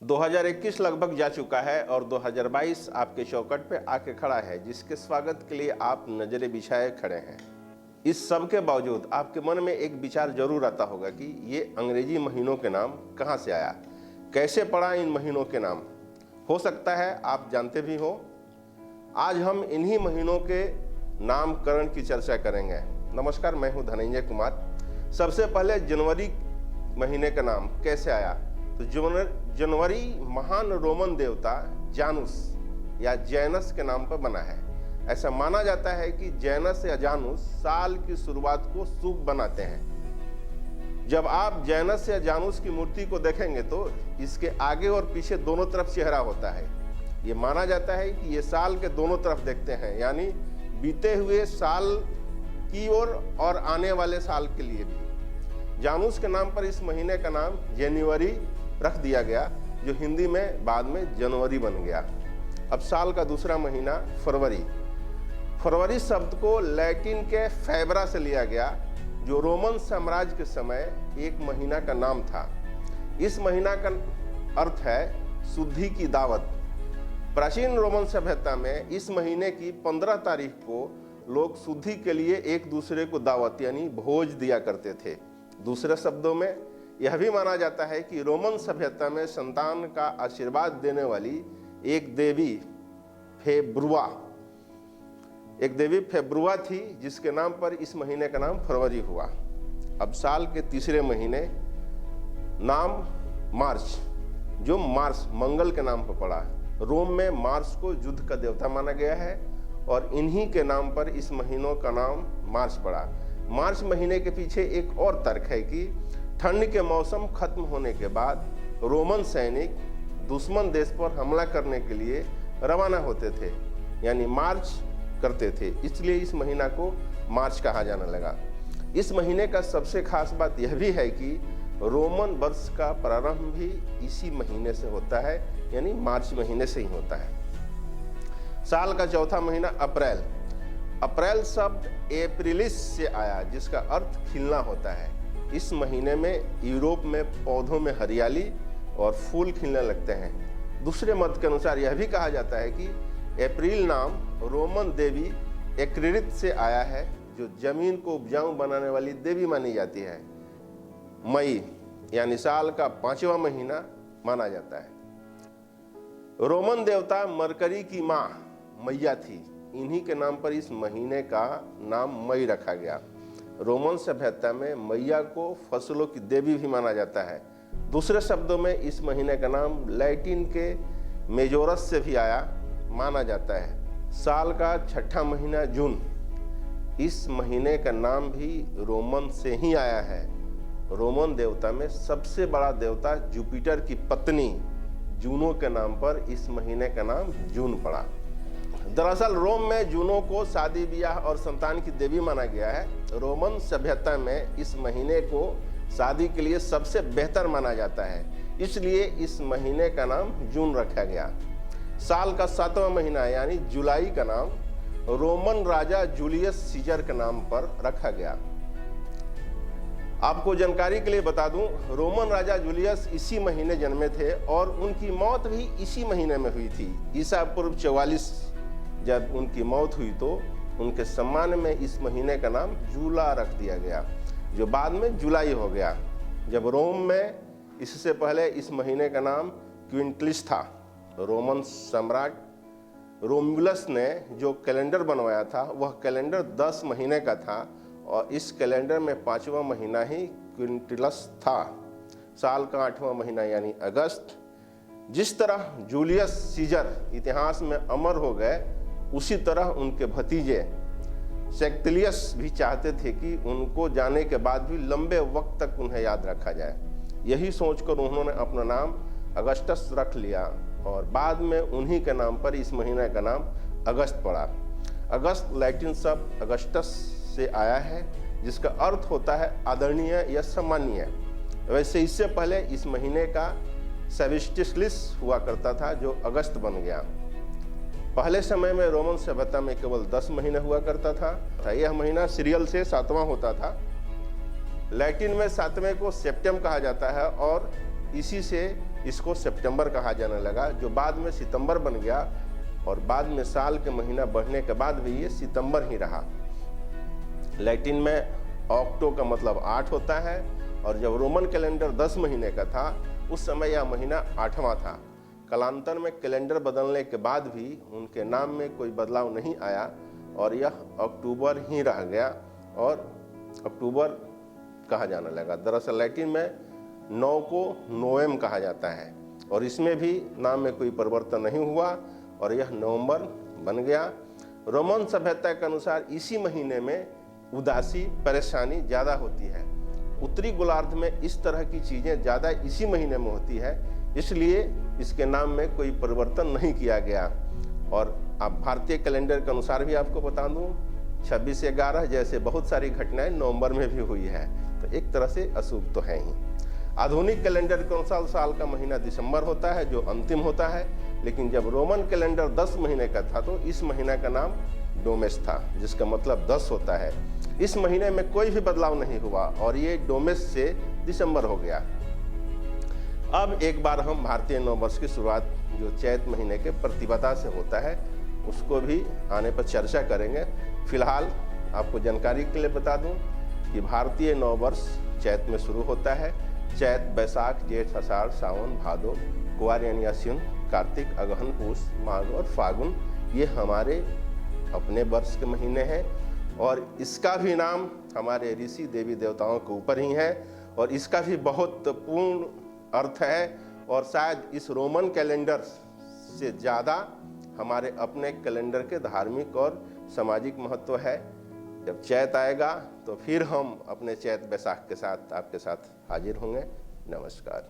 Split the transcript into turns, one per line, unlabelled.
2021 लगभग जा चुका है और 2022 आपके चौखट पे आके खड़ा है, जिसके स्वागत के लिए आप नजरें बिछाए खड़े हैं। इस सब के बावजूद आपके मन में एक विचार जरूर आता होगा कि ये अंग्रेजी महीनों के नाम कहाँ से आया, कैसे पड़ा इन महीनों के नाम। हो सकता है आप जानते भी हो। आज हम इन्हीं महीनों के नामकरण की चर्चा करेंगे। नमस्कार, मैं हूं धनंजय कुमार। सबसे पहले जनवरी महीने का नाम कैसे आया, तो जनवरी महान रोमन देवता जानुस या जैनस के नाम पर बना है। ऐसा माना जाता है कि जैनस या जानुस साल की शुरुआत को शुभ बनाते हैं। जब आप जैनस या जानुस की मूर्ति को देखेंगे तो इसके आगे और पीछे दोनों तरफ चेहरा होता है। ये माना जाता है कि ये साल के दोनों तरफ देखते हैं, यानी बीते हुए साल की ओर और आने वाले साल के लिए भी। जानुस के नाम पर इस महीने का नाम जनवरी रख दिया गया, जो हिंदी में बाद में जनवरी बन गया। अब साल का दूसरा महीना फरवरी। फरवरी शब्द को लैटिन के फेब्रा से लिया गया, जो रोमन साम्राज्य के समय एक महीना का नाम था। इस महीना का अर्थ है शुद्धि की दावत। प्राचीन रोमन सभ्यता में इस महीने की 15 तारीख को लोग शुद्धि के लिए एक दूसरे को दावत यानी भोज दिया करते थे। दूसरे शब्दों में यह भी माना जाता है कि रोमन सभ्यता में संतान का आशीर्वाद देने वाली एक देवी फेब्रुआ थी, जिसके नाम पर इस महीने का नाम फरवरी हुआ। अब साल के तीसरे महीने नाम मार्च, जो मार्स मंगल के नाम पर पड़ा। रोम में मार्स को युद्ध का देवता माना गया है और इन्हीं के नाम पर इस महीनों का नाम मार्च पड़ा। मार्च महीने के पीछे एक और तर्क है कि ठंड के मौसम खत्म होने के बाद रोमन सैनिक दुश्मन देश पर हमला करने के लिए रवाना होते थे, यानी मार्च करते थे, इसलिए इस महीना को मार्च कहा जाने लगा। इस महीने का सबसे खास बात यह भी है कि रोमन वर्ष का प्रारंभ भी इसी महीने से होता है, यानी मार्च महीने से ही होता है। साल का चौथा महीना अप्रैल। अप्रैल शब्द एप्रिलिस से आया, जिसका अर्थ खिलना होता है। इस महीने में यूरोप में पौधों में हरियाली और फूल खिलने लगते हैं। दूसरे मत के अनुसार यह भी कहा जाता है कि अप्रैल नाम रोमन देवी एक्रिरित से आया है, जो जमीन को उपजाऊ बनाने वाली देवी मानी जाती है। मई यानी साल का 5वां महीना माना जाता है। रोमन देवता मरकरी की मां मैया थी। इन्हीं के नाम पर इस महीने का नाम मई रखा गया। रोमन सभ्यता में मैया को फसलों की देवी भी माना जाता है। दूसरे शब्दों में इस महीने का नाम लैटिन के मेजोरस से भी आया माना जाता है। साल का छठा महीना जून। इस महीने का नाम भी रोमन से ही आया है। रोमन देवता में सबसे बड़ा देवता जुपिटर की पत्नी जूनो के नाम पर इस महीने का नाम जून पड़ा। दरअसल रोम में जूनो को शादी ब्याह और संतान की देवी माना गया है। रोमन सभ्यता में इस महीने को शादी के लिए सबसे बेहतर माना जाता है, इसलिए इस महीने का नाम जून रखा गया। साल का 7वां महीना यानी जुलाई का नाम रोमन राजा जूलियस सीजर के नाम पर रखा गया। आपको जानकारी के लिए बता दूं, रोमन राजा जूलियस इसी महीने जन्मे थे और उनकी मौत भी इसी महीने में हुई थी। ईसा पूर्व 44 जब उनकी मौत हुई तो उनके सम्मान में इस महीने का नाम जूला रख दिया गया, जो बाद में जुलाई हो गया। जब रोम में इससे पहले इस महीने का नाम क्विंटलिस था। रोमन सम्राट रोमुलस ने जो कैलेंडर बनवाया था वह कैलेंडर 10 महीने का था और इस कैलेंडर में 5वां महीना ही क्विंटिलस था। साल का 8वां महीना यानी अगस्त। जिस तरह जूलियस सीजर इतिहास में अमर हो गए, उसी तरह उनके भतीजे सेक्टिलियस भी चाहते थे कि उनको जाने के बाद भी लंबे वक्त तक उन्हें याद रखा जाए। यही सोचकर उन्होंने अपना नाम अगस्टस रख लिया और बाद में उन्हीं के नाम पर इस महीने का नाम अगस्त पड़ा। अगस्त लैटिन शब्द अगस्टस से आया है, जिसका अर्थ होता है आदरणीय या सम्मानीय। वैसे इससे पहले इस महीने का सेविस्टिसलिस हुआ करता था, जो अगस्त बन गया। पहले समय में रोमन सभ्यता में केवल 10 महीने हुआ करता था। यह महीना सीरियल से 7वां होता था। लैटिन में 7वें को सेप्टेम कहा जाता है और इसी से इसको सितंबर कहा जाने लगा, जो बाद में सितंबर बन गया और बाद में साल के महीना बढ़ने के बाद भी ये सितंबर ही रहा। लैटिन में ऑक्टो का मतलब 8 होता है, और जब रोमन कैलेंडर 10 महीने का था उस समय यह महीना 8वां था। कालांतर में कैलेंडर बदलने के बाद भी उनके नाम में कोई बदलाव नहीं आया और यह अक्टूबर ही रह गया और अक्टूबर कहा जाने लगा। दरअसल लैटिन में 9 को नोएम कहा जाता है और इसमें भी नाम में कोई परिवर्तन नहीं हुआ और यह नवंबर बन गया। रोमन सभ्यता के अनुसार इसी महीने में उदासी, परेशानी ज़्यादा होती है। उत्तरी गोलार्ध में इस तरह की चीज़ें ज़्यादा इसी महीने में होती है, इसलिए इसके नाम में कोई परिवर्तन नहीं किया गया। और अब भारतीय कैलेंडर के अनुसार भी आपको बता दूं, 26/11 जैसे बहुत सारी घटनाएं नवंबर में भी हुई है, तो एक तरह से अशुभ तो है ही। आधुनिक कैलेंडर के अनुसार साल का महीना दिसंबर होता है, जो अंतिम होता है, लेकिन जब रोमन कैलेंडर 10 महीने का था तो इस महीने का नाम डोमेस था, जिसका मतलब 10 होता है। इस महीने में कोई भी बदलाव नहीं हुआ और ये डोमेस से दिसंबर हो गया। अब एक बार हम भारतीय नववर्ष की शुरुआत जो चैत महीने के प्रतिपदा से होता है उसको भी आने पर चर्चा करेंगे। फिलहाल आपको जानकारी के लिए बता दूं कि भारतीय नववर्ष चैत में शुरू होता है। चैत, बैसाख, जेठ, आषाढ़, सावन, भादो, कुआर यानी आश्विन, कार्तिक, अगहन, पूस, माघ और फागुन ये हमारे अपने वर्ष के महीने हैं और इसका भी नाम हमारे ऋषि देवी देवताओं के ऊपर ही है और इसका भी बहुत पूर्ण अर्थ है और शायद इस रोमन कैलेंडर से ज़्यादा हमारे अपने कैलेंडर के धार्मिक और सामाजिक महत्व है। जब चैत आएगा तो फिर हम अपने चैत बैसाख के साथ आपके साथ हाजिर होंगे। नमस्कार।